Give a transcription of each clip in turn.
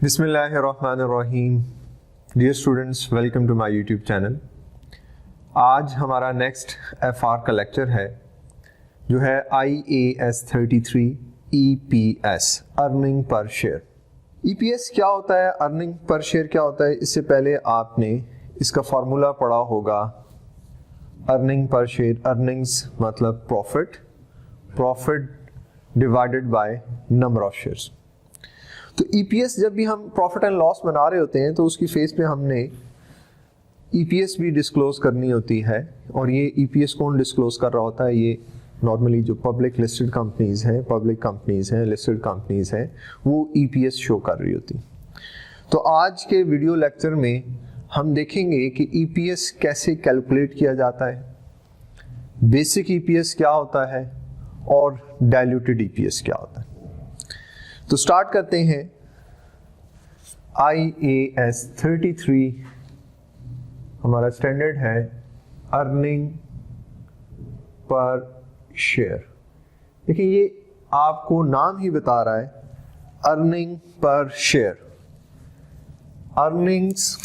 बिस्मिल्लाहिर्रहमानिर्रहीम। Dear students, welcome to my YouTube channel. आज हमारा नेक्स्ट एफआर का लेक्चर है जो है IAS 33 EPS, earning per share. EPS क्या होता है, अर्निंग पर शेयर क्या होता है, इससे पहले आपने इसका फॉर्मूला पढ़ा होगा। अर्निंग पर शेयर, अर्निंग्स मतलब profit, profit divided by number of shares. तो EPS जब भी हम प्रॉफिट एंड लॉस बना रहे होते हैं तो उसकी फेस पे हमने EPS भी डिस्क्लोज करनी होती है। और ये EPS कौन डिस्क्लोज कर रहा होता है? ये नॉर्मली जो पब्लिक लिस्टेड कंपनीज हैं, पब्लिक कंपनीज हैं, लिस्टेड कंपनीज हैं, वो EPS शो कर रही होती। तो आज के वीडियो लेक्चर में हम देखेंगे कि EPS कैसे कैलकुलेट किया जाता है, बेसिक EPS क्या होता है और डाइल्यूटेड EPS क्या होता है। तो स्टार्ट करते हैं। IAS 33 हमारा स्टैंडर्ड है अर्निंग पर शेयर। देखिए, ये आपको नाम ही बता रहा है, earning per share. Earnings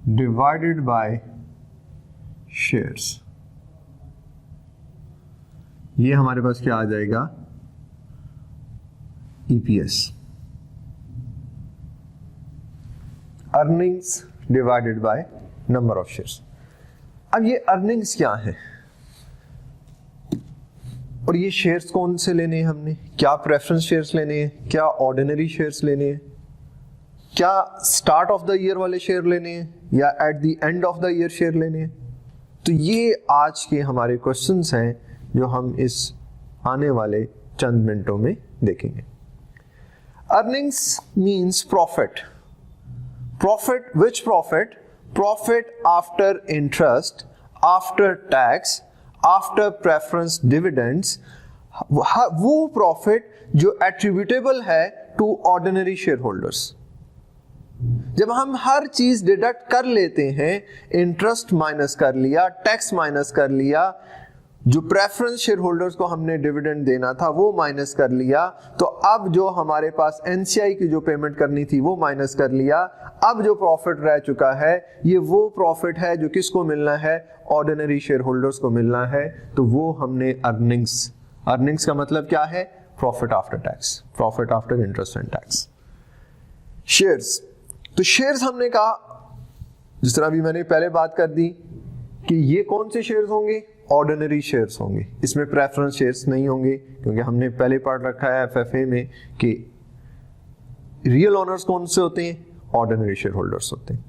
divided by shares, ये हमारे पास क्या आ जाएगा? EPS, earnings divided by number of shares. अब ये अर्निंग्स क्या है और ये शेयर्स कौन से लेने हैं हमने? क्या प्रेफरेंस शेयर्स लेने हैं, क्या ऑर्डिनरी शेयर्स लेने हैं, क्या स्टार्ट ऑफ द ईयर वाले शेयर लेने हैं या at the end of the year share लेने हैं? तो ये आज के हमारे क्वेश्चंस हैं जो हम इस आने वाले चंद मिनटों में देखेंगे। Earnings means profit. Profit, which profit? Profit after interest, after tax, after preference dividends, वो प्रॉफिट जो एट्रीब्यूटेबल है टू ऑर्डिनरी शेयर होल्डर्स। जब हम हर चीज डिडक्ट कर लेते हैं, इंटरेस्ट माइनस कर लिया, टैक्स माइनस कर लिया, जो प्रेफरेंस शेयर होल्डर्स को हमने डिविडेंड देना था वो माइनस कर लिया, तो अब जो हमारे पास NCI की जो पेमेंट करनी थी वो माइनस कर लिया। अब जो प्रॉफिट रह चुका है, ये वो प्रॉफिट है जो किसको मिलना है? ऑर्डिनरी शेयर होल्डर्स को मिलना है। तो वो हमने अर्निंग्स, अर्निंग्स का मतलब क्या है? Profit after tax, profit after interest and tax. Shares, तो शेयर्स हमने कहा, जिस तरह भी मैंने पहले बात कर दी कि ये कौन से शेयर्स होंगे? ऑर्डिनरी शेयर्स होंगे, इसमें प्रेफरेंस शेयर्स नहीं होंगे, क्योंकि हमने पहले पढ़ रखा है FFA में कि रियल ओनर्स कौन से होते हैं? ऑर्डिनरी शेयर होल्डर्स होते हैं।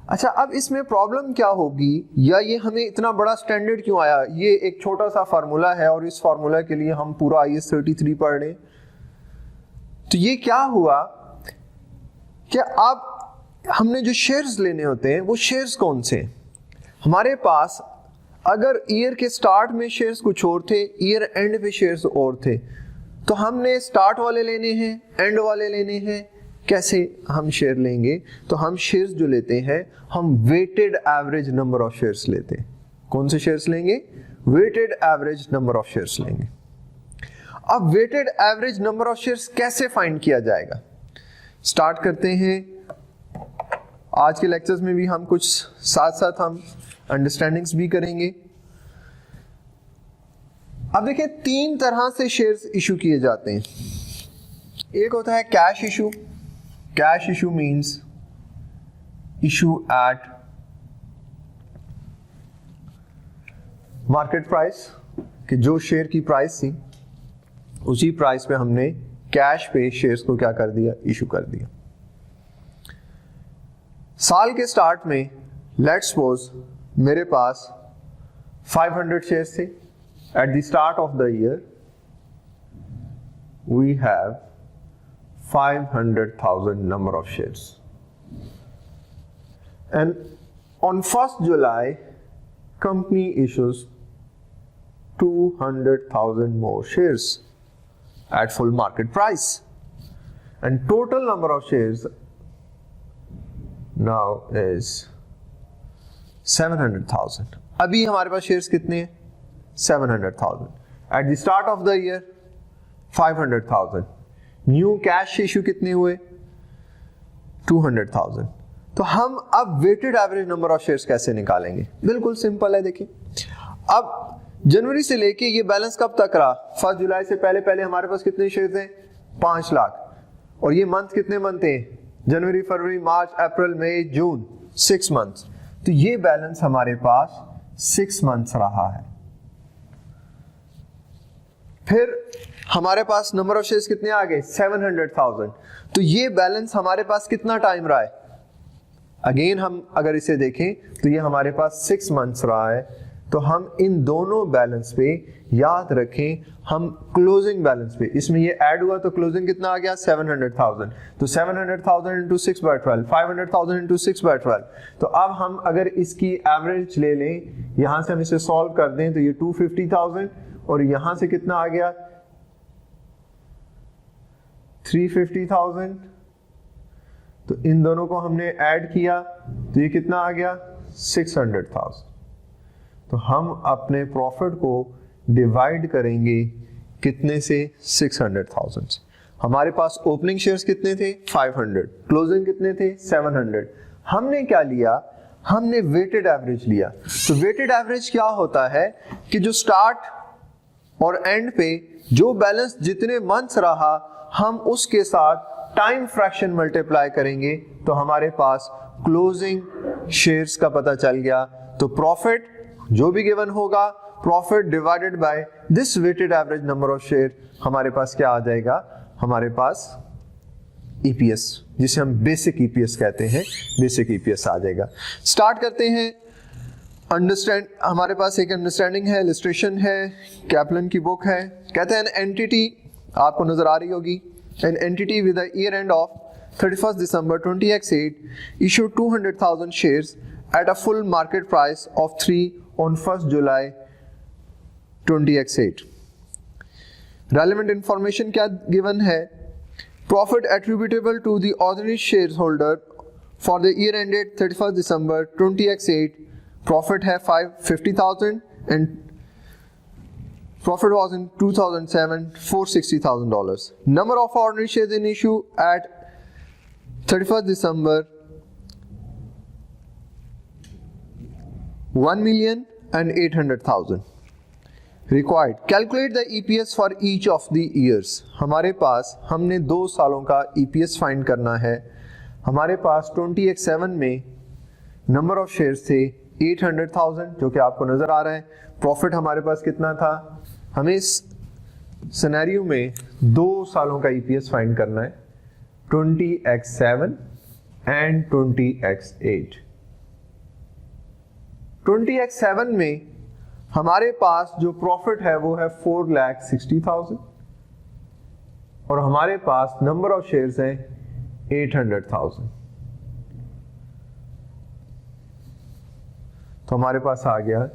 अच्छा, अब इसमें प्रॉब्लम क्या होगी, या ये हमें इतना बड़ा स्टैंडर्ड क्यों आया? ये एक छोटा सा फार्मूला है और इस फार्मूला के लिए हम पूरा IAS 33 पढ़ रहे। तो ये क्या हुआ कि अब हमने जो शेयर्स लेने होते हैं वो शेयर्स कौन से हैं? हमारे पास अगर ईयर के स्टार्ट में शेयर्स कुछ और थे, ईयर एंड पे शेयर्स और थे, तो हमने स्टार्ट वाले लेने हैं, एंड वाले लेने हैं। कैसे हम शेयर लेंगे? तो हम शेयर्स जो लेते हैं, हम weighted average number of shares लेते हैं। कौन से शेयर्स लेंगे? Weighted average number of shares लेंगे। अब weighted average number of shares कैसे फाइंड किया जाएगा? स्टार्ट करते हैं। आज के लेक्चर्स में भी हम कुछ साथ साथ हम अंडरस्टैंडिंग्स भी करेंगे। अब देखिए, 3 तरह से शेयर्स इशू किए जाते हैं। एक होता है cash issue. Cash issue means issue at market price, कि जो शेयर की प्राइस थी उसी प्राइस पे हमने कैश पे शेयर्स को क्या कर दिया? इशू कर दिया। साल के स्टार्ट में लेट्स सपोज मेरे पास 500 शेयर्स थे। At the start of the year we have 500,000 number of shares, and on 1st July company issues 200,000 more shares at full market price, and total number of shares now is 700,000. अभी हमारे पास shares कितने हैं? 700,000. At the start of the year 500,000. New cash issue कितने हुए? 200,000. तो हम अब weighted average number of shares कैसे निकालेंगे? बिल्कुल सिंपल है. देखिए, अब जनवरी से लेके ये बैलेंस कब तक रहा? 1 जुलाई से पहले पहले हमारे पास कितने शेयर्स हैं? 5 लाख. और ये मंथ कितने मंथ हैं? जनवरी, फरवरी, मार्च, अप्रैल, मई, जून, 6 मंथ्स. तो ये बैलेंस हमारे पास 6 मंथ्स रहा है. फिर हमारे पास नंबर ऑफ शेयर्स कितने आ गए? 700,000. तो ये बैलेंस हमारे पास कितना टाइम रहा है? अगेन हम अगर इसे देखें तो ये हमारे पास 6 मंथ्स रहा है. तो हम इन दोनों बैलेंस पे याद रखें, हम क्लोजिंग बैलेंस पे, इसमें ये ऐड हुआ तो क्लोजिंग कितना आ गया? 700,000. तो 700,000 इंटू 6/12, 500,000 इंटू 6/12. तो अब हम अगर इसकी एवरेज ले लें, यहां से हम इसे सॉल्व कर दें तो ये 250,000 और यहां से कितना आ गया? 350,000. तो इन दोनों को हमने ऐड किया तो ये कितना आ गया? 600,000. तो हम अपने प्रॉफिट को डिवाइड करेंगे कितने से? 600,000 से. हमारे पास ओपनिंग शेयर्स कितने थे? 500. क्लोजिंग कितने थे? 700. हमने क्या लिया? हमने वेटेड एवरेज लिया. तो वेटेड एवरेज क्या होता है कि जो स्टार्ट और एंड पे जो बैलेंस जितने मंथ्स रहा, हम उसके साथ टाइम फ्रैक्शन मल्टीप्लाई करेंगे तो हमारे पास क्लोजिंग शेयर्स का पता चल गया. तो प्रॉफिट जो भी गिवन होगा, profit divided by this weighted average number of share, हमारे पास क्या आ जाएगा? हमारे पास ईपीएस, जिसे हम बेसिक ईपीएस कहते हैं, बेसिक ईपीएस आ जाएगा. स्टार्ट करते हैं. अंडरस्टैंड, हमारे पास एक अंडरस्टैंडिंग है, इलस्ट्रेशन है, कैपलन की बुक है. कहते हैं एन एंटिटी, आपको नजर आ रही होगी, an entity with the year end of 31st December 20x8 issued 200,000 shares at a full market price of 3 on 1st July 20x8. Relevant information क्या given है? Profit attributable to the ordinary shareholder for the year ended 31st December 20x8. Profit है 50,000 and profit was in 2007 $460,000. Number of ordinary shares in issue at 31st December 1,800,000. Required. Calculate the EPS for each of the years. हमारे पास हमने 2 सालों का EPS find करना है. हमारे पास 20x7 में number of shares थे 800,000 जो कि आपको नजर आ रहा है. प्रॉफिट हमारे पास कितना था? हमें इस सिनेरियो में 2 सालों का EPS फाइंड करना है, 20x7 एंड 20x8. 20x7 में हमारे पास जो प्रॉफिट है वो है 4,60,000 और हमारे पास नंबर ऑफ शेयर्स हैं 800,000. तो हमारे पास आ गया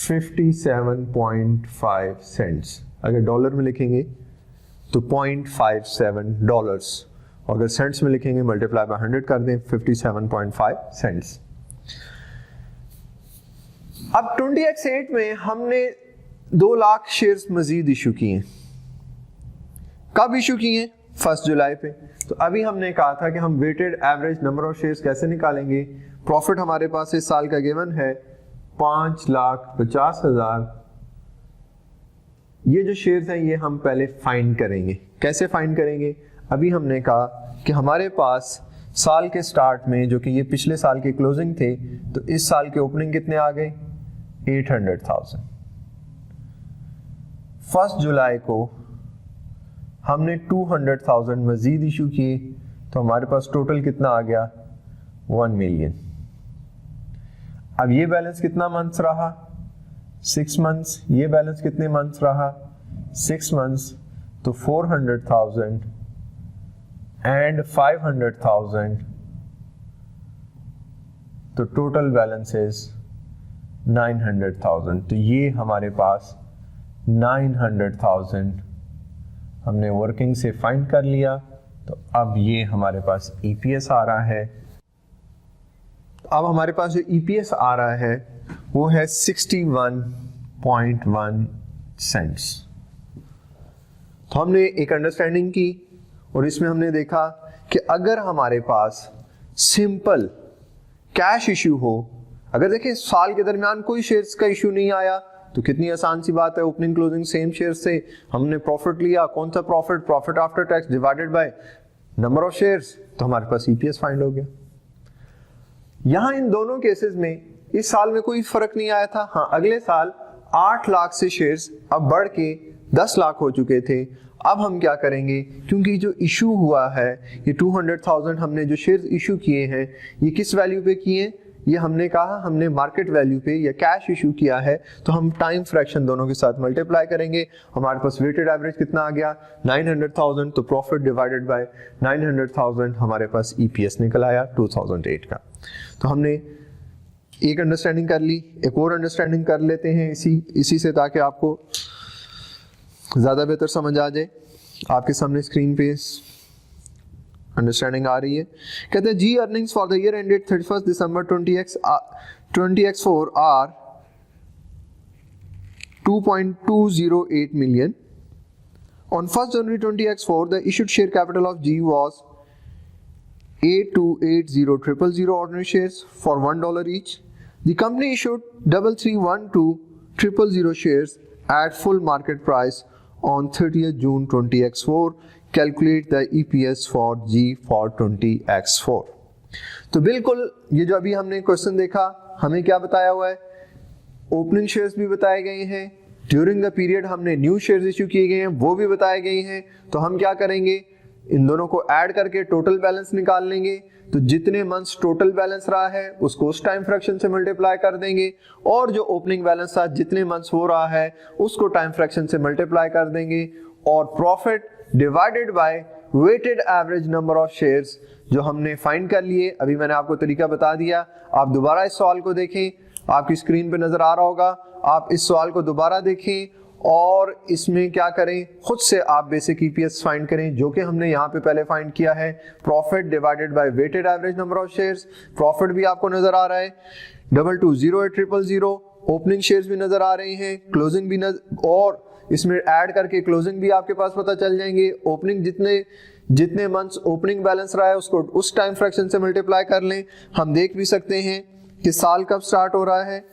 57.5 सेंट्स. अगर डॉलर में लिखेंगे तो $0.57, और अगर सेंट्स में लिखेंगे मल्टीप्लाई बाय 100 कर दें, 57.5 सेंट्स. अब 20x8 में हमने 2 लाख शेयर्स मजीद इशू किए. कब इशू किए? 1 जुलाई पे. तो अभी हमने कहा था कि हम weighted average number of shares कैसे निकालेंगे. प्रॉफिट हमारे पास इस साल का गिवन है 5,50,000. ये जो शेयर्स हैं ये हम पहले फाइंड करेंगे. कैसे फाइंड करेंगे? अभी हमने कहा कि हमारे पास साल के स्टार्ट में, जो कि ये पिछले साल की क्लोजिंग थे, तो इस साल के ओपनिंग कितने आ गए? 800,000. 1 जुलाई को हमने 200,000 मजीद इशू किए, तो हमारे पास टोटल कितना आ गया? 1 मिलियन. अब ये बैलेंस कितना मंथ्स रहा? 6 मंथ्स. ये बैलेंस कितने मंथ्स रहा? 6 मंथ्स. तो 400,000 एंड 500,000, तो टोटल बैलेंस इज 900,000. तो ये हमारे पास 900,000 हमने वर्किंग से फाइंड कर लिया. तो अब ये हमारे पास ईपीएस आ रहा है. अब हमारे पास जो ईपीएस आ रहा है वो है $61 0.1 सेंट्स। तो हमने एक अंडरस्टैंडिंग की और इसमें हमने देखा कि अगर हमारे पास सिंपल कैश इश्यू हो, अगर देखें साल के दरमियान कोई शेयर्स का इश्यू नहीं आया तो कितनी आसान सी बात है, ओपनिंग क्लोजिंग सेम शेयर से हमने प्रॉफिट लिया, कौन सा profit, profit after tax divided by number of shares, तो हमारे पास ईपीएस फाइंड हो गया। यहां इन दोनों केसेस में इस साल में कोई फर्क नहीं आया था। हाँ, अगले साल 8 लाख से शेयर्स अब बढ़ के 10 लाख हो चुके थे। अब हम क्या करेंगे, क्योंकि जो इशू हुआ है ये 200,000 हमने जो शेयर्स इशू किए हैं ये किस वैल्यू पे किए, ये हमने कहा हमने मार्केट वैल्यू पे या कैश इशू किया है, तो हम टाइम फ्रैक्शन दोनों के साथ मल्टीप्लाई करेंगे। हमारे पास वेटेड एवरेज कितना आ गया 900,000, तो प्रॉफिट डिवाइडेड बाय 900,000 हमारे पास ईपीएस निकल आया 2008 का। तो हमने एक अंडरस्टैंडिंग कर ली, एक और अंडरस्टैंडिंग कर लेते हैं इसी से, ताकि आपको ज्यादा बेहतर समझ आ जाए। आपके सामने स्क्रीन पे अंडरस्टैंडिंग आ रही है। कहते हैं जी earnings for the year ended 31 December 20x4 are 2.208 million. On 1st January 20x4 the issued share capital of G was 8280,000 ordinary shares for $1 each. The company issued 3312,000 shares at full market price on 30th June 20x4. Calculate the EPS for G for 20x4. तो बिल्कुल ये जो अभी हमने question देखा, हमें क्या बताया हुआ है, ओपनिंग शेयर्स भी बताए गए हैं, ड्यूरिंग द पीरियड हमने न्यू शेयर्स इश्यू किए गए हैं वो भी बताए गए हैं। तो हम क्या करेंगे, इन दोनों को ऐड करके टोटल बैलेंस निकाल लेंगे। तो जितने मंथ्स टोटल बैलेंस रहा है उसको उस टाइम फ्रैक्शन से मल्टीप्लाई कर देंगे, और जो ओपनिंग बैलेंस था जितने मंथ्स हो रहा है उसको टाइम फ्रैक्शन से मल्टीप्लाई कर देंगे, और profit divided by weighted average number of shares जो हमने फाइंड कर लिए। अभी मैंने आपको तरीका बता दिया, आप दोबारा इस सवाल को देखें, आपकी स्क्रीन पे नजर आ रहा होगा, आप इस सवाल को दोबारा देखें और इसमें क्या करें, खुद से आप बेसिक ईपीएस फाइंड करें जो कि हमने यहाँ पे पहले फाइंड किया है, profit divided by weighted average number of shares. Profit भी आपको नजर आ रहा है 2208,000, ओपनिंग शेयर्स भी नजर आ रहे हैं, क्लोजिंग भी और इसमें ऐड करके क्लोजिंग भी आपके पास पता चल जाएंगे। ओपनिंग जितने मंथ्स ओपनिंग बैलेंस रहा है उसको उस टाइम फ्रैक्शन से मल्टीप्लाई कर लें। हम देख भी सकते हैं कि साल कब स्टार्ट हो रहा है,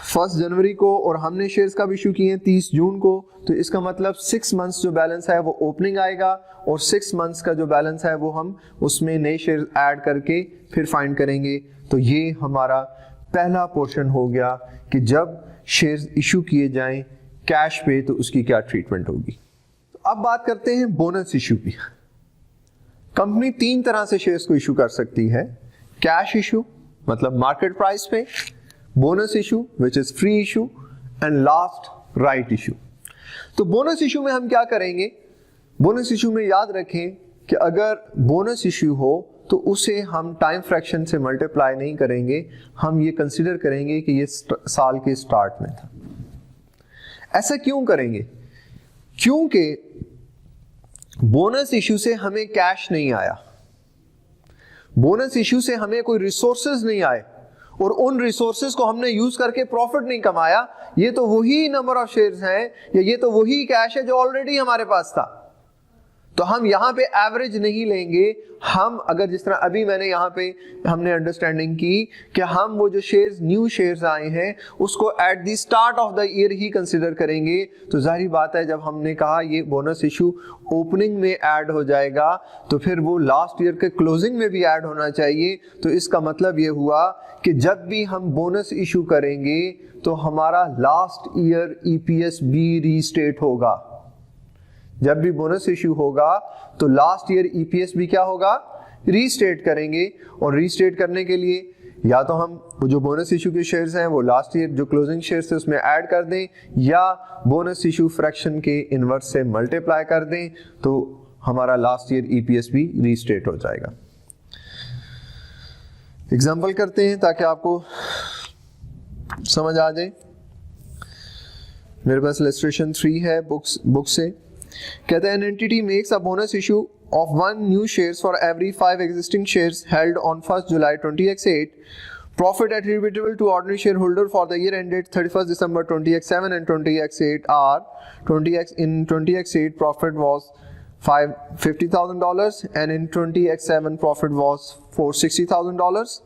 1 जनवरी को, और हमने शेयर्स कब इशू किए हैं 30 जून को। तो इसका मतलब 6 मंथ्स जो बैलेंस है वो ओपनिंग आएगा, और 6 मंथ्स का जो बैलेंस है वो हम उसमें नए शेयर ऐड करके फिर फाइंड करेंगे। तो ये हमारा पहला पोर्शन हो गया कि जब शेयर्स इशू किए जाएं कैश पे तो उसकी क्या ट्रीटमेंट होगी। अब बात करते हैं बोनस इशू की। कंपनी 3 तरह से शेयर्स को इशू कर सकती है, कैश इशू मतलब मार्केट प्राइस पे, bonus issue which is free issue, and last right issue. तो बोनस इशू में हम क्या करेंगे, बोनस इशू में याद रखें कि अगर बोनस इशू हो तो उसे हम टाइम फ्रैक्शन से मल्टीप्लाई नहीं करेंगे, हम ये कंसीडर करेंगे कि ये साल के स्टार्ट में था। ऐसा क्यों करेंगे, क्योंकि बोनस इशू से हमें कैश नहीं आया, बोनस इशू से हमें कोई रिसोर्सेज नहीं आए, और उन रिसोर्सेज को हमने यूज करके प्रॉफिट नहीं कमाया। ये तो वही नंबर ऑफ शेयर्स हैं या ये तो वही कैश है जो ऑलरेडी हमारे पास था। तो हम यहां पे एवरेज नहीं लेंगे, हम अगर जिस तरह अभी मैंने यहां पे हमने अंडरस्टैंडिंग की कि हम वो जो शेयर्स न्यू शेयर्स आए हैं उसको eight the start of the year he consider करेंगे। तो जाहिर बात है जब हमने कहा ये बोनस इशू ओपनिंग में ऐड हो जाएगा तो फिर वो लास्ट ईयर के क्लोजिंग में भी ऐड होना चाहिए। तो इसका मतलब ये हुआ कि जब भी हम बोनस इशू करेंगे तो हमारा लास्ट ईयर ईपीएस भी रीस्टेट होगा। जब भी बोनस इशू होगा तो लास्ट ईयर ईपीएस भी क्या होगा, रीस्टेट करेंगे। और रीस्टेट करने के लिए या तो हम वो जो बोनस इशू के शेयर्स हैं वो लास्ट ईयर जो क्लोजिंग शेयर्स थे उसमें ऐड कर दें, या बोनस इशू फ्रैक्शन के इनवर्स से मल्टीप्लाई कर दें, तो हमारा लास्ट ईयर ईपीएस भी रीस्टेट हो जाएगा। एग्जांपल करते हैं ताकि आपको समझ आ जाए। मेरे पास इलस्ट्रेशन 3 है बुक से। कहते हैं, an entity makes a bonus issue of 1 new shares for every 5 existing shares held on 1st July 20x8 Profit attributable to ordinary shareholder for the year ended 31st December 20x7 and 20x8 are 20x8 profit was $50,000 and in 20x7 profit was $460,000.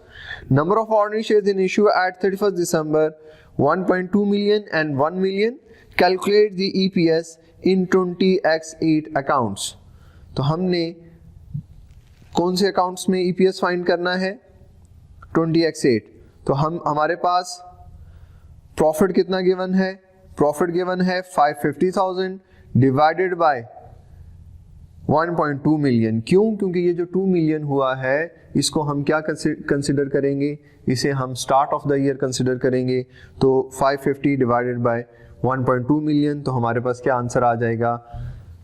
Number of ordinary shares in issue at 31st December 1.2 million and 1 million. Calculate the EPS in 20x8 accounts. तो हमने कौन से accounts में EPS find करना है? 20x8. तो हमारे पास profit कितना गिवन है? प्रॉफिट गिवन है 550,000 डिवाइडेड बाय 1.2 मिलियन. क्यों? क्योंकि ये जो 2 मिलियन हुआ है इसको हम क्या कंसिडर करेंगे? इसे हम start of the year consider करेंगे. तो 550 डिवाइडेड बाय 1.2 मिलियन, तो हमारे पास क्या आंसर आ जाएगा?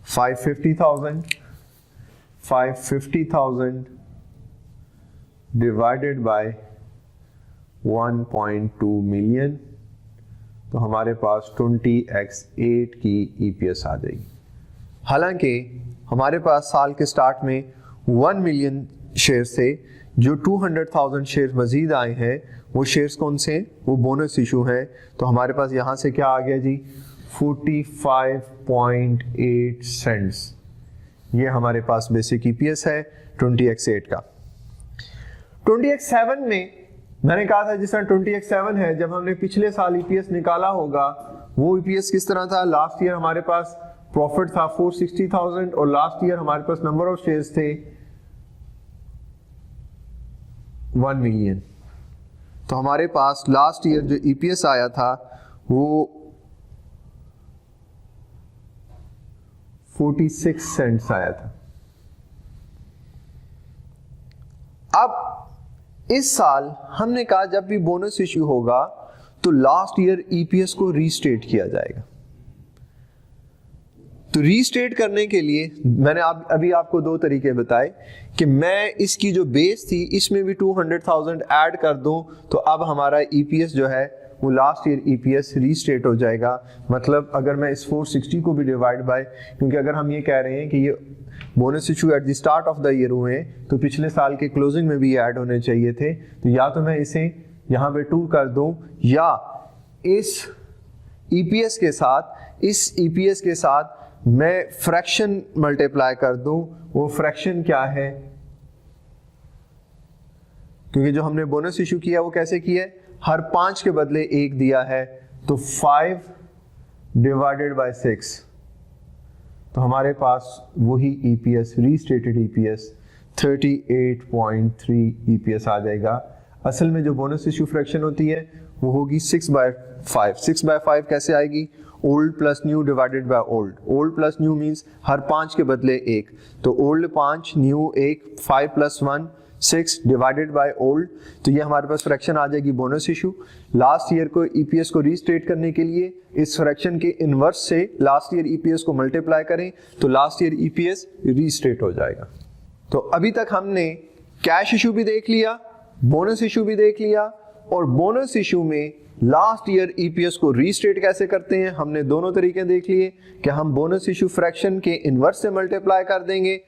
550,000 डिवाइडेड बाय 1.2 मिलियन, तो हमारे पास 20x8 की EPS आ जाएगी. हालांकि हमारे पास साल के स्टार्ट में 1 मिलियन शेयर से जो 200,000 शेयर मजीद आए हैं, वो शेयर्स कौन से? वो बोनस इशू है. तो हमारे पास यहाँ से क्या आ गया जी? 45.8 सेंट्स. ये हमारे पास बेसिक EPS है 20x8 का. 20x7 में मैंने कहा था जिस तरह 20x7 है, जब हमने पिछले साल EPS निकाला होगा वो EPS किस तरह था? लास्ट ईयर हमारे पास प्रॉफिट था 460,000 और लास्ट ईयर हमारे पास नंबर ऑफ शेयर्स थे 1 मिलियन. तो हमारे पास लास्ट ईयर जो EPS आया था वो 46 सेंट्स आया था. अब इस साल हमने कहा जब भी बोनस इश्यू होगा तो लास्ट ईयर EPS को रीस्टेट किया जाएगा. तो रीस्टेट करने के लिए मैंने अभी आपको दो तरीके बताए कि मैं इसकी जो बेस थी इसमें भी 200,000 ऐड कर दूं, तो अब हमारा EPS जो है वो लास्ट ईयर EPS रीस्टेट हो जाएगा. मतलब अगर मैं इस 460 को भी डिवाइड बाय, क्योंकि अगर हम ये कह रहे हैं कि ये bonus issue at the start of the year हुए तो पिछले साल के क्लोजिंग में भी ऐड होने चाहिए थे, तो या तो मैं इसे यहाँ पे 2 कर दूं या इस EPS के साथ मैं फ्रैक्शन मल्टीप्लाई कर दूं. वो फ्रैक्शन क्या है? क्योंकि जो हमने बोनस इशू किया वो कैसे किया है? हर 5 के बदले 1 दिया है, तो 5 डिवाइडेड बाय 6, तो हमारे पास वही EPS रीस्टेटेड EPS 38.3 EPS आ जाएगा. असल में जो बोनस इशू फ्रैक्शन होती है वो होगी 6/5. 6/5 कैसे आएगी? Old plus new divided by old. Old plus new means हर 5 के बदले 1, तो old 5 new 1, 5 + 1 6 divided by old. तो ये हमारे पास फ्रैक्शन आ जाएगी बोनस इशू. लास्ट ईयर को EPS को रीस्टेट करने के लिए इस फ्रैक्शन के इनवर्स से लास्ट ईयर EPS को मल्टीप्लाई करें तो लास्ट ईयर EPS रीस्टेट हो जाएगा. तो अभी तक हमने कैश इशू भी देख लिया, बोनस इशू भी देख लिया, और बोनस इशू में लास्ट ईयर EPS को रीस्टेट कैसे करते हैं हमने दोनों तरीके देख लिए. कि हम बोनस इशू फ्रैक्शन के इनवर्स से मल्टीप्लाई कर देंगे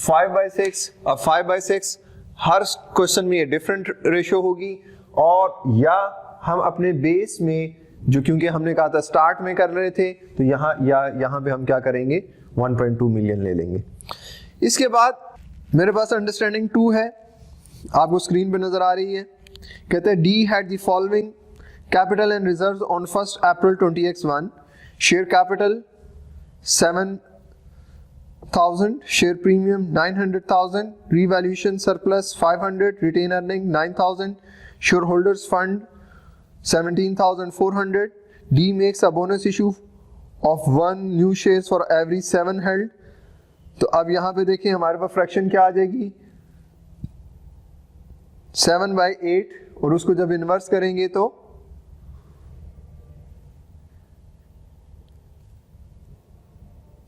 5/6. अब 5/6 हर क्वेश्चन में ये डिफरेंट रेशियो होगी, और या हम अपने बेस में जो, क्योंकि हमने कहा था स्टार्ट में कर रहे थे, तो यहाँ पे हम क्या करेंगे? 1.2 मिलियन ले लेंगे. इसके बाद मेरे पास अंडरस्टैंडिंग 2 है, आपको स्क्रीन पे नजर आ रही है. कहते हैं D had the following capital and reserves on 1st April 20x1. Share capital 7,000, share premium 900,000, revaluation surplus 500, retain earning 9,000, shareholders fund 17,400. D makes a bonus issue of 1 new shares for every 7 held. तो अब यहाँ पे देखिए हमारे पास fraction क्या आ जाएगी? 7/8, और उसको जब इन्वर्स करेंगे तो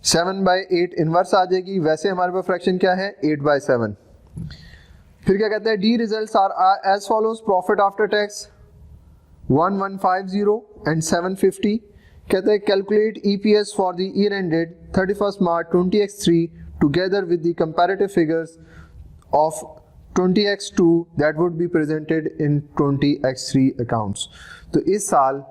7/8 इनवर्स आ जाएगी. वैसे हमारे पास फ्रैक्शन क्या है? 8/7. फिर क्या कहते हैं? D results are as follows. Profit after tax 1150 and 750. कहते हैं calculate EPS for the year ended 31st March 20x3 together with the comparative figures of 20x2 that would be presented in 20x3 accounts। तो इस साल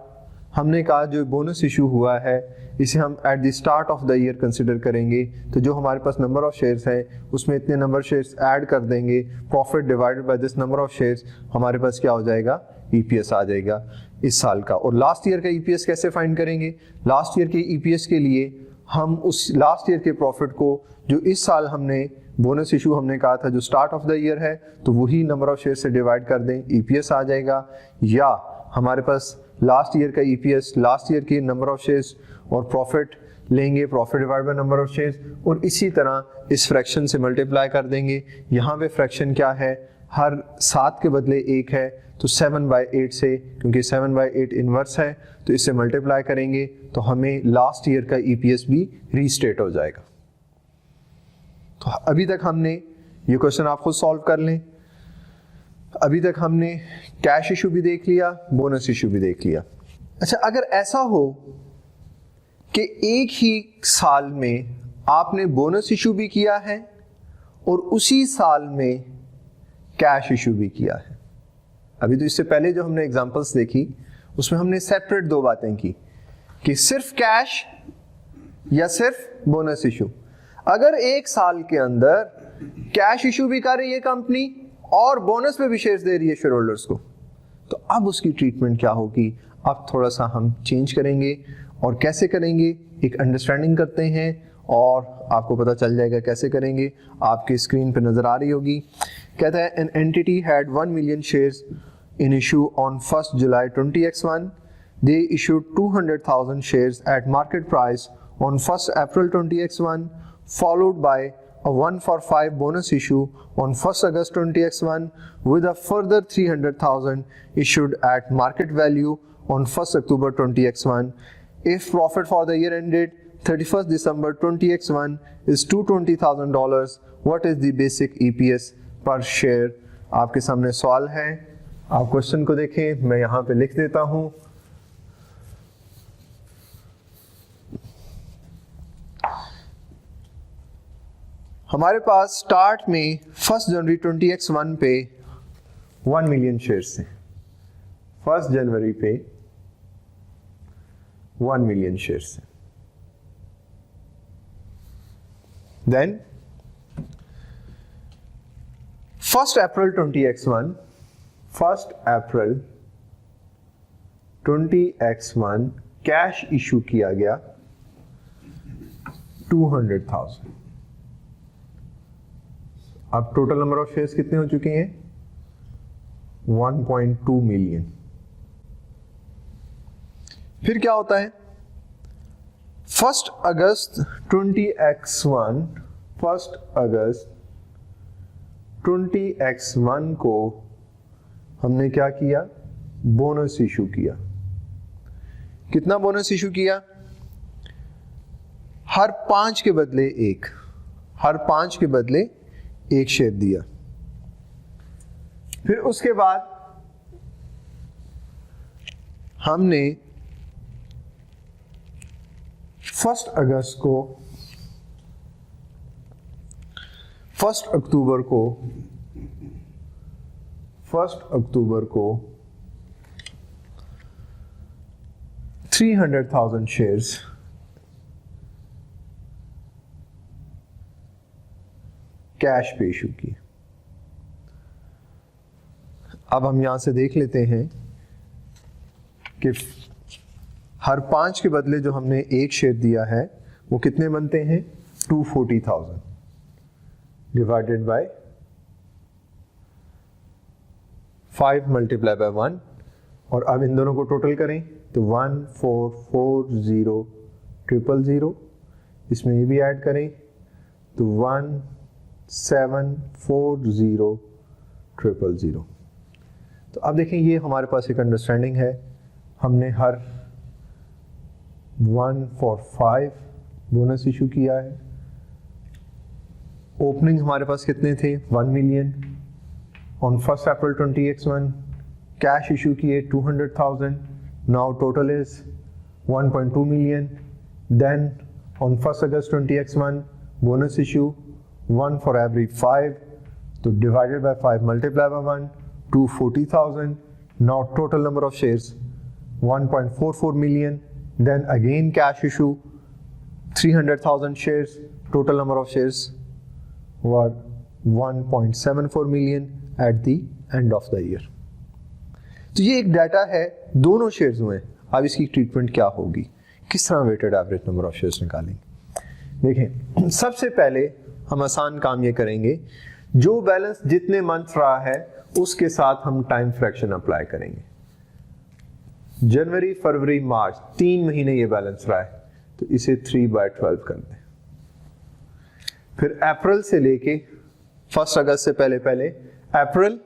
हमने कहा जो bonus issue हुआ है इसे हम eight the start of the year consider करेंगे। तो जो हमारे पास नंबर ऑफ शेयर्स हैं उसमें इतने नंबर शेयर्स ऐड कर देंगे, profit divided by this number of shares, हमारे पास क्या हो जाएगा, ईपीएस आ जाएगा इस साल का। और लास्ट ईयर का ईपीएस कैसे फाइंड करेंगे, लास्ट ईयर के ईपीएस के लिए हम उस लास्ट ईयर के प्रॉफिट को जो इस साल हमने बोनस इशू हमने कहा था जो स्टार्ट ऑफ द ईयर है तो वही नंबर ऑफ शेयर से डिवाइड कर दें, ईपीएस आ जाएगा। या हमारे पास लास्ट ईयर का ईपीएस लास्ट ईयर के नंबर ऑफ शेयर्स और प्रॉफिट लेंगे, profit divide by number of shares, और इसी तरह इस फ्रैक्शन से मल्टीप्लाई कर देंगे। यहाँ पे फ्रैक्शन क्या है, हर 7 के बदले 1 है तो 7/8 से, क्योंकि 7/8 इनवर्स है तो इससे मल्टीप्लाई करेंगे तो हमें लास्ट ईयर का ईपीएस भी रीस्टेट हो जाएगा। तो अभी तक हमने ये क्वेश्चन आप खुद सॉल्व कर लें। अभी तक हमने कैश इशू भी देख लिया, बोनस इशू भी देख लिया। अच्छा, अगर ऐसा हो कि एक ही साल में आपने बोनस इशू भी किया है और उसी साल में कैश इशू भी किया है। अभी तो इससे पहले जो हमने एग्जांपल्स देखी उसमें हमने सेपरेट 2 बातें की कि सिर्फ कैश या सिर्फ बोनस इशू। अगर एक साल के अंदर कैश इशू भी कर रही है कंपनी और बोनस पे भी शेयर्स दे रही है शेयर होल्डर्स को, तो अब उसकी ट्रीटमेंट क्या होगी, अब थोड़ा सा हम चेंज करेंगे। और कैसे करेंगे, एक अंडरस्टैंडिंग करते हैं और आपको पता चल जाएगा कैसे करेंगे। आपकी स्क्रीन पे नजर आ रही होगी। कहता है an entity had 1 million shares in issue on 1st July 20x1. They issued 200,000 shares at market price on 1st April 20x1, followed by a 1-for-5 bonus issue on 1st August 20x1 with a further 300,000 issued at market value on 1st October 20x1. If profit for the year ended 31st December 20x1 is $220,000, what is the basic EPS per share? आपके सामने सवाल है, आप question को देखें, मैं यहां पे लिख देता हूं। हमारे पास स्टार्ट में 1 जनवरी 20x1 पे 1 मिलियन शेयर्स थे। 1 जनवरी पे 1 मिलियन शेयर्स थे। Then 1 April 20x1 1 April 20x1 cash issue किया गया 200,000। अब टोटल नंबर ऑफ शेयर्स कितने हो चुके हैं, 1.2 मिलियन। फिर क्या होता है, 1 अगस्त 20x1 1 अगस्त 20x1 को हमने क्या किया, बोनस इशू किया। कितना बोनस इशू किया, हर 5 के बदले 1, हर 5 के बदले 1 शेयर दिया। फिर उसके बाद हमने 1 अगस्त को 1 अक्टूबर को 300,000 शेयर्स कैश पे इशू की। अब हम यहां से देख लेते हैं कि हर 5 के बदले जो हमने 1 शेयर दिया है वो कितने बनते हैं, 240,000 डिवाइडेड बाय 5 मल्टीप्लाई बाय 1। और अब इन दोनों को टोटल करें तो 1,440,000, इसमें ये भी ऐड करें तो 1,740,000। तो अब देखें ये हमारे पास एक अंडरस्टैंडिंग है, हमने हर 1-for-5 बोनस इशू किया है। ओपनिंग हमारे पास कितने थे, 1 million. On 1 April 20x1 cash issue किए 200,000, now total is 1.2 million. Then on 1 August 20x1 bonus issue 1 for every 5, तो divided by 5 multiply by 1 240,000. Now total number of shares 1.44 million. Then again cash issue 300,000 shares. Total number of shares were 1.74 million at the end of the year. तो ये एक data है दोनों shares में. अब इसकी treatment क्या होगी, किस तरह weighted average number of shares निकालेंगे. देखें, सबसे पहले हम आसान काम ये करेंगे, जो बैलेंस जितने मंथ रहा है उसके साथ हम टाइम फ्रैक्शन अप्लाई करेंगे. जनवरी, फरवरी, मार्च 3 महीने ये बैलेंस रहा है, तो इसे 3/12 कर दें. फिर अप्रैल से लेके 1 अगस्त से पहले अप्रैल,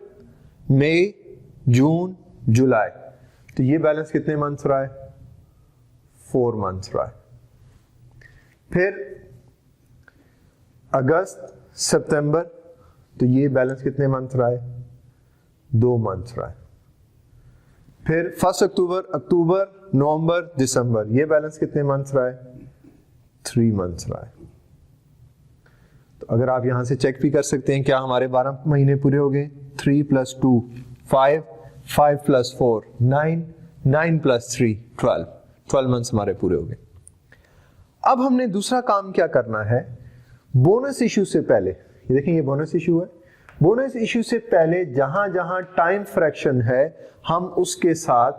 मई, जून, जुलाई, तो ये बैलेंस कितने मंथ्स रहा है, 4 मंथ्स रहा है. फिर अगस्त, सितंबर, तो ये बैलेंस कितने मंथ रहा है, 2 मंथ्स रहा है. फिर 1 अक्टूबर, नवंबर, दिसंबर, ये बैलेंस कितने मंथ्स रहा है, 3 मंथ्स रहा है. तो अगर आप यहां से चेक भी कर सकते हैं, क्या हमारे 12 महीने पूरे हो गए. 3 + 2 5, 5 + 4 9, 9 + 3 12 मंथ्स हमारे पूरे हो गए. अब हमने दूसरा काम क्या करना है, बोनस इश्यू से पहले, ये देखें ये बोनस इश्यू है, बोनस इश्यू से पहले जहां जहां टाइम फ्रैक्शन है हम उसके साथ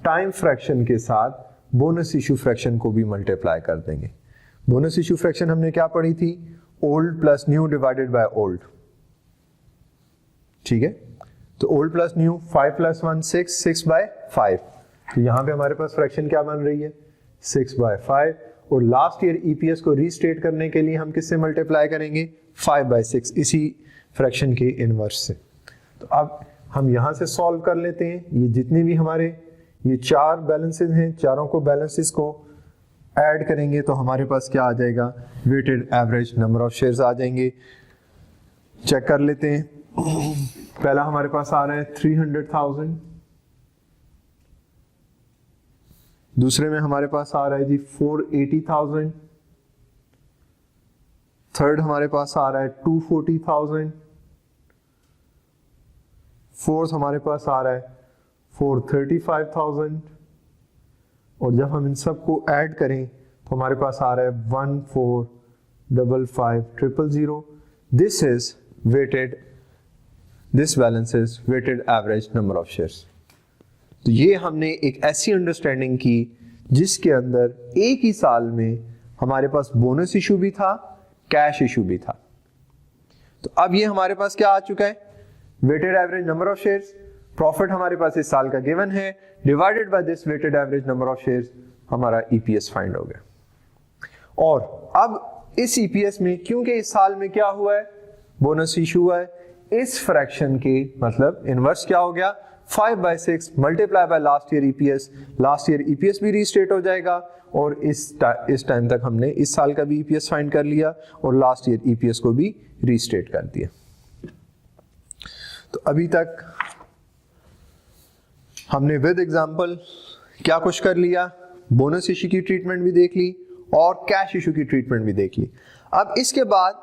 टाइम फ्रैक्शन के साथ बोनस इश्यू फ्रैक्शन को भी मल्टीप्लाई कर देंगे. बोनस इश्यू फ्रैक्शन हमने क्या पढ़ी थी, old plus new divided by old. ठीक है, तो ओल्ड प्लस न्यू 5 + 1 6, 6/5. तो यहां पे हमारे पास फ्रैक्शन क्या बन रही है, 6/5. और लास्ट ईयर ईपीएस को रीस्टेट करने के लिए हम किससे मल्टीप्लाई करेंगे, 5/6, इसी फ्रैक्शन के इनवर्स से. तो अब हम यहां से सॉल्व कर लेते हैं. ये जितने भी हमारे ये 4 बैलेंसेस हैं, चारों को बैलेंसेस को ऐड करेंगे तो हमारे पास क्या आ जाएगा, weighted average number of shares आ जाएंगे. चेक कर लेते हैं. पहला हमारे पास आ रहा है 300,000, दूसरे में हमारे पास आ रहा है जी 480,000, थर्ड हमारे पास आ रहा है 240,000, फोर्थ हमारे पास आ रहा है 435,000, और जब हम इन सबको ऐड करें तो हमारे पास आ रहा है 1455,000. This is weighted, this balance is weighted average number of shares. तो ये हमने एक ऐसी अंडरस्टैंडिंग की जिसके अंदर एक ही साल में हमारे पास बोनस इशू भी था, कैश इशू भी था. तो अब ये हमारे पास क्या आ चुका है, weighted average number of shares. Profit हमारे पास इस साल का गिवन है, divided by this weighted average number of shares, हमारा ईपीएस फाइंड हो गया. और अब इस ईपीएस में क्योंकि इस साल में क्या हुआ है, बोनस इशू हुआ है, इस फ्रैक्शन के मतलब इनवर्स क्या हो गया, 5/6 multiply by last year EPS. Last year EPS भी रीस्टेट हो जाएगा और इस टाइम तक हमने इस साल का भी ईपीएस फाइंड कर लिया और लास्ट ईयर ईपीएस को भी रीस्टेट कर दिया. तो अभी तक हमने विद एग्जांपल क्या कुछ कर लिया, बोनस इशू की ट्रीटमेंट भी देख ली और कैश इशू की ट्रीटमेंट भी देख ली. अब इसके बाद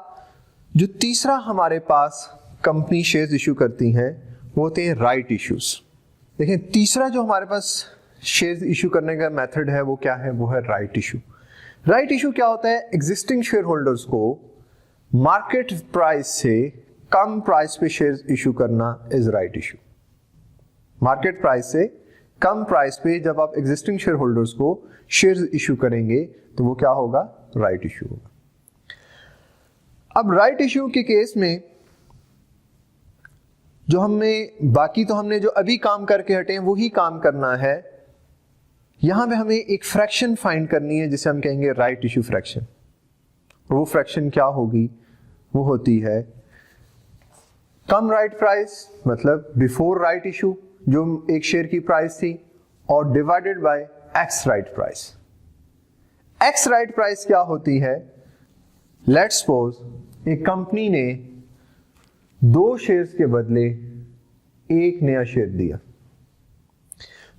जो तीसरा हमारे पास कंपनी शेयर्स इशू करती हैं वो होते हैं राइट इश्यूज. देखें, तीसरा जो हमारे पास शेयर्स इशू करने का मेथड है वो क्या है, वो है राइट इशू. राइट इशू क्या होता है, एग्जिस्टिंग शेयर होल्डर्स को मार्केट प्राइस से कम प्राइस पे शेयर्स इशू करना is right issue. Market price से कम प्राइस पे जब आप एग्जिस्टिंग शेयर होल्डर्स को शेयर्स इशू करेंगे तो वो क्या होगा, राइट इशू होगा. अब राइट इशू के केस में जो हमने जो अभी काम करके हटे हैं वही काम करना है. यहां पे हमें एक फ्रैक्शन फाइंड करनी है जिसे हम कहेंगे राइट इशू फ्रैक्शन. और वो फ्रैक्शन क्या होगी, वो होती है कम राइट प्राइस मतलब बिफोर राइट इशू जो एक शेयर की प्राइस थी, और divided by ex right price. X right price क्या होती है, लेट्स सपोज एक कंपनी ने 2 शेयर्स के बदले एक नया शेयर दिया.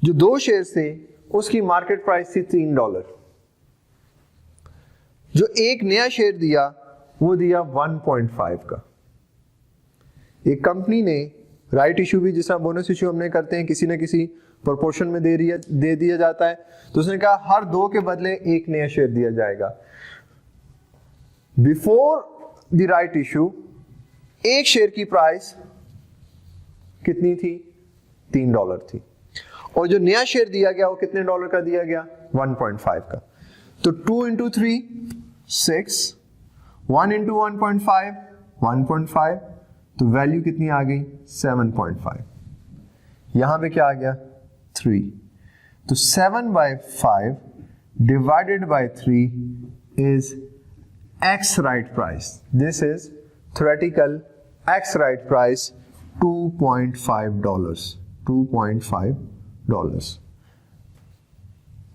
जो 2 शेयर्स थे उसकी मार्केट प्राइस थी $3. जो एक नया शेयर दिया वो दिया 1.5 का. एक कंपनी ने राइट इशू भी, जिस तरह बोनस इशू हमने करते हैं, किसी न किसी प्रोपोर्शन में दे दिया जाता है, तो उसने कहा हर 2 के बदले 1 नया शेयर दिया जाएगा। बिफोर द राइट इशू एक शेयर की प्राइस कितनी थी? $3 थी, और जो नया शेयर दिया गया वो कितने डॉलर का दिया गया? 1.5 का। तो 2 into 3 6, 1 into 1.5 1.5, तो वैल्यू कितनी आ गई? 7.5। यहां पे क्या आ गया? 3। तो 7/5 divided by 3 is X right price. This is theoretical X right price, $2.5. $2.5।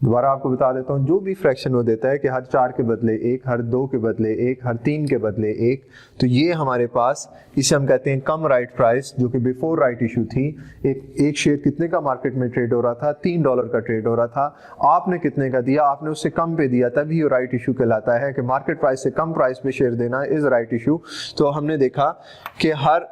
दोबारा आपको बता देता हूं, जो भी फ्रैक्शन वो देता है कि हर 4 के बदले 1, हर 2 के बदले 1, हर 3 के बदले 1, तो ये हमारे पास, इसे हम कहते हैं कम राइट प्राइस, जो कि बिफोर राइट इशू थी। एक शेयर कितने का मार्केट में ट्रेड हो रहा था? $3 का ट्रेड हो रहा था। आपने कितने का दिया? आपने उससे कम पे दिया, तभी वो राइट इशू कहलाता है कि मार्केट प्राइस से कम प्राइस पे शेयर देना इज राइट इशू। तो हमने देखा कि हर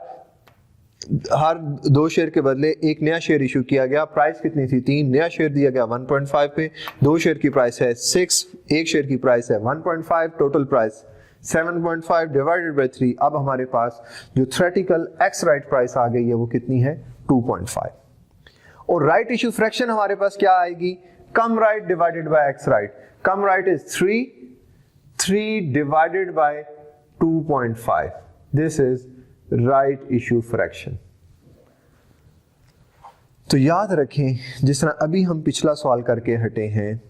2 शेयर के बदले 1 नया शेयर इशू किया गया। प्राइस कितनी थी? 3। नया शेयर दिया गया 1.5 पे। 2 शेयर की प्राइस है 6, 1 शेयर की प्राइस है 1.5, टोटल प्राइस 7.5 डिवाइडेड बाय 3। अब हमारे पास जो थ्योरेटिकल एक्स राइट प्राइस आ गई है वो कितनी है? 2.5। और राइट इशू फ्रैक्शन हमारे पास क्या आएगी? Cum right divided by ex right. Cum right is 3 divided by 2.5। This is right issue fraction. तो याद रखें, जिस तरह अभी हम पिछला सवाल करके हटे हैं,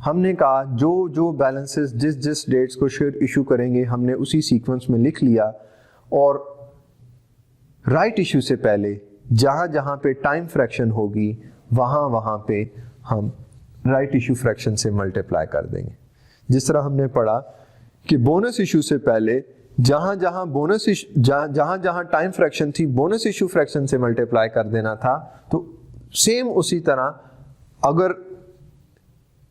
हमने कहा जो बैलेंसेस जिस डेट्स को शेयर इशू करेंगे हमने उसी सीक्वेंस में लिख लिया, और राइट इशू से पहले जहां जहां पे टाइम फ्रैक्शन होगी वहां पे हम राइट इशू फ्रैक्शन से मल्टीप्लाई कर देंगे। जिस तरह हमने पढ़ा कि बोनस इशू से पहले जहां जहां टाइम फ्रैक्शन थी बोनस इशू फ्रैक्शन से मल्टीप्लाई कर देना था, तो सेम उसी तरह अगर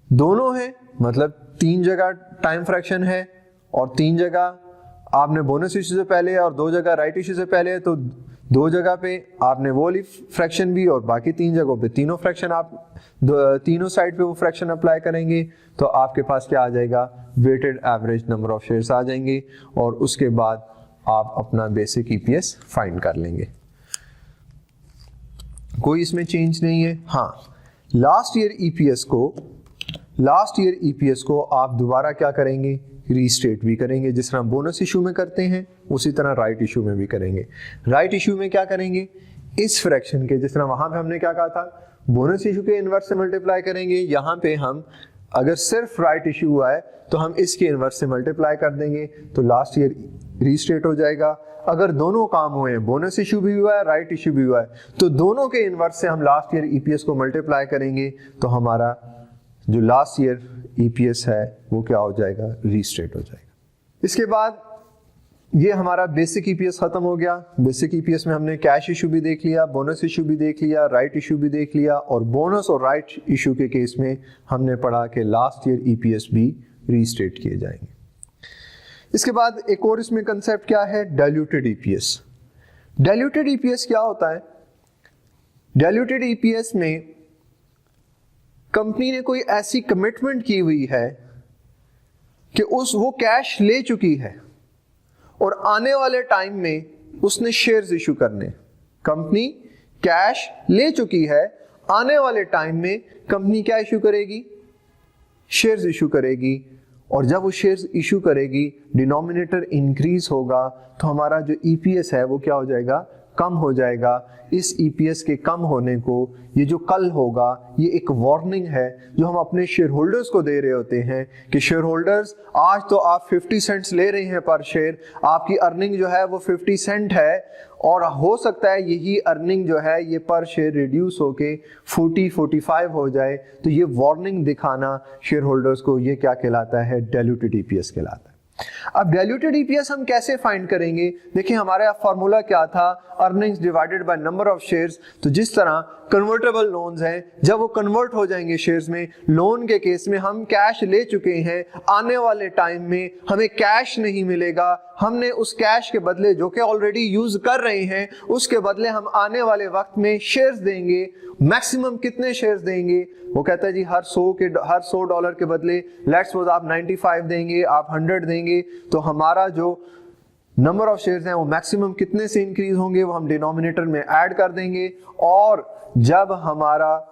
दोनों है, मतलब 3 जगह टाइम फ्रैक्शन है और 3 जगह आपने बोनस इशू से पहले और 2 जगह राइट इशू से पहले है, तो 2 जगह पे आपने वो वाली फ्रैक्शन भी और बाकी 3 जगहों पे तीनों फ्रैक्शन आप तीनों साइड पे वो फ्रैक्शन अप्लाई करेंगे, तो आपके पास क्या आ जाएगा? Weighted average number of shares आ जाएंगे, और उसके बाद आप अपना बेसिक ईपीएस फाइंड कर लेंगे। कोई इसमें चेंज नहीं है। हाँ, लास्ट ईयर ईपीएस को आप दोबारा क्या करेंगे? रीस्टेट भी करेंगे। जिस तरह बोनस इशू में करते हैं उसी तरह राइट इशू में भी करेंगे। राइट इशू में क्या करेंगे? इस फ्रैक्शन के, जिस तरह वहां पे हमने क्या कहा था, बोनस इशू के इनवर्स से मल्टीप्लाई करेंगे। यहां पे हम अगर सिर्फ राइट इशू हुआ है तो हम इसके इनवर्स से मल्टीप्लाई कर देंगे, तो लास्ट ईयर रीस्टेट हो जाएगा। अगर दोनों काम हुए हैं, बोनस इशू भी हुआ है, राइट इशू भी हुआ है, तो दोनों के इनवर्स से हम लास्ट ईयर ईपीएस को मल्टीप्लाई करेंगे, तो हमारा जो लास्ट ईयर ईपीएस है वो क्या हो जाएगा? रीस्टेट हो जाएगा। इसके बाद ये हमारा बेसिक ईपीएस खत्म हो गया। बेसिक ईपीएस में हमने कैश इशू भी देख लिया, बोनस इशू भी देख लिया, राइट इशू भी देख लिया, और बोनस और राइट इशू के केस में हमने पढ़ा कि लास्ट ईयर ईपीएस भी रीस्टेट किए जाएंगे। इसके बाद एक और इसमें कंसेप्ट क्या है? Diluted EPS. डाइल्यूटेड ईपीएस क्या होता है? डाइल्यूटेड ईपीएस में कंपनी ने कोई ऐसी कमिटमेंट की हुई है कि वो कैश ले चुकी है और आने वाले टाइम में उसने शेयर्स इशू करने। कंपनी कैश ले चुकी है, आने वाले टाइम में कंपनी क्या इशू करेगी? शेयर्स इशू करेगी, और जब वो शेयर्स इशू करेगी डिनोमिनेटर इंक्रीज होगा, तो हमारा जो ईपीएस है वो क्या हो जाएगा? कम हो जाएगा। इस ईपीएस के कम होने को ये जो कल होगा ये एक वार्निंग है जो हम अपने शेयर होल्डर्स को दे रहे होते हैं कि शेयर होल्डर्स, आज तो आप 50 सेंट्स ले रहे हैं पर शेयर, आपकी अर्निंग जो है वो 50 सेंट है, और हो सकता है यही अर्निंग जो है ये पर शेयर रिड्यूस होके 40-45 हो जाए। तो ये वार्निंग दिखाना शेयर होल्डर्स को, ये क्या कहलाता है? डाइल्यूटेड ईपीएस कहलाता है। अब डाइल्यूटेड ईपीएस हम कैसे फाइंड करेंगे? देखिए हमारा फॉर्मूला क्या था? Earnings divided by number of shares. तो जिस तरह कन्वर्टेबल लोन्स हैं, जब वो कन्वर्ट हो जाएंगे शेयर्स में, लोन के केस में हम कैश ले चुके हैं, आने वाले टाइम में हमें कैश नहीं मिलेगा, हमने उस कैश के बदले जो कि ऑलरेडी यूज कर रहे हैं उसके बदले हम आने वाले वक्त में शेयर्स देंगे। मैक्सिमम कितने शेयर्स देंगे? वो कहता है जी हर 100 डॉलर के बदले लेट्स सपोज आप 95 देंगे, आप 100 देंगे, तो हमारा जो नंबर ऑफ शेयर्स हैं वो मैक्सिमम कितने से इंक्रीज होंगे वो हम डिनोमिनेटर में ऐड कर देंगे। और जब हमारा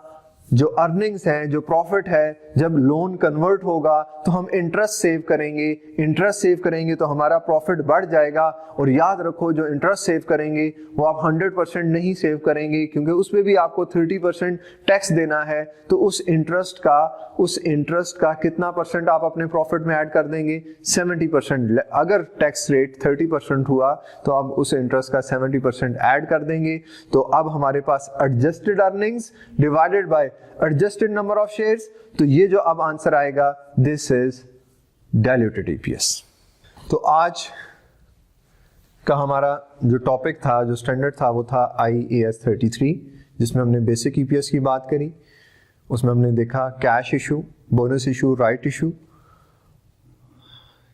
जो अर्निंग्स हैं, जो प्रॉफिट है, जब लोन कन्वर्ट होगा तो हम इंटरेस्ट सेव करेंगे, इंटरेस्ट सेव करेंगे तो हमारा प्रॉफिट बढ़ जाएगा। और याद रखो जो इंटरेस्ट सेव करेंगे वो आप 100% नहीं सेव करेंगे, क्योंकि उसमें भी आपको 30% टैक्स देना है। तो उस इंटरेस्ट का कितना परसेंट आप अपने प्रॉफिट में ऐड कर देंगे? 70%। अगर टैक्स रेट 30% हुआ तो आप उस इंटरेस्ट का 70% ऐड कर देंगे। तो अब हमारे पास adjusted earnings divided by adjusted number of shares, तो ये जो अब आंसर आएगा दिस इज डाइल्यूटेड ईपीएस। तो आज का हमारा जो टॉपिक था, जो स्टैंडर्ड था, वो था IAS 33, जिसमें हमने बेसिक ईपीएस की बात करी। उसमें हमने देखा cash issue, bonus issue, right issue,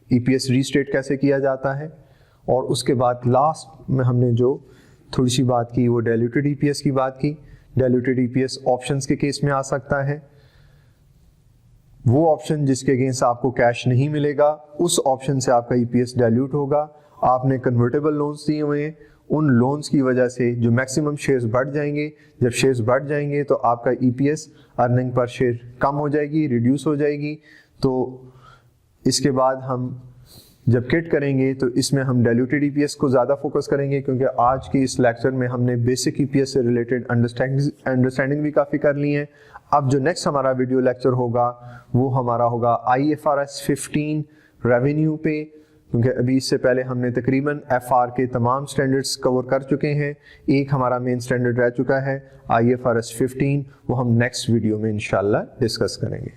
EPS restate कैसे किया जाता है, और उसके बाद लास्ट में हमने जो थोड़ी सी बात की वो डाइल्यूटेड ईपीएस की बात की। डाइल्यूटेड ईपीएस ऑप्शंस के केस में आ सकता है, वो ऑप्शन जिसके अगेंस्ट आपको कैश नहीं मिलेगा, उस ऑप्शन से आपका ईपीएस डाइल्यूट होगा। आपने कन्वर्टेबल लोन्स दिए हुए हैं, उन लोन्स की वजह से जो मैक्सिमम शेयर्स बढ़ जाएंगे, जब शेयर्स बढ़ जाएंगे तो आपका ईपीएस अर्निंग पर शेयर कम हो जाएगी, रिड्यूस हो जाएगी। तो इसके बाद हम जब किट करेंगे तो इसमें हम डाइल्यूटेड ईपीएस को ज़्यादा फोकस करेंगे, क्योंकि आज के इस लेक्चर में हमने बेसिक ईपीएस से रिलेटेड अंडरस्टैंडिंग भी काफ़ी कर ली है। अब जो नेक्स्ट हमारा वीडियो लेक्चर होगा वो हमारा होगा IFRS 15 रेवेन्यू पे, क्योंकि अभी इससे पहले हमने तकरीबन FR के तमाम स्टैंडर्ड्स कवर कर चुके हैं। एक हमारा मेन स्टैंडर्ड रह चुका है IFRS 15, वो हम नेक्स्ट वीडियो में इंशाल्लाह डिस्कस करेंगे।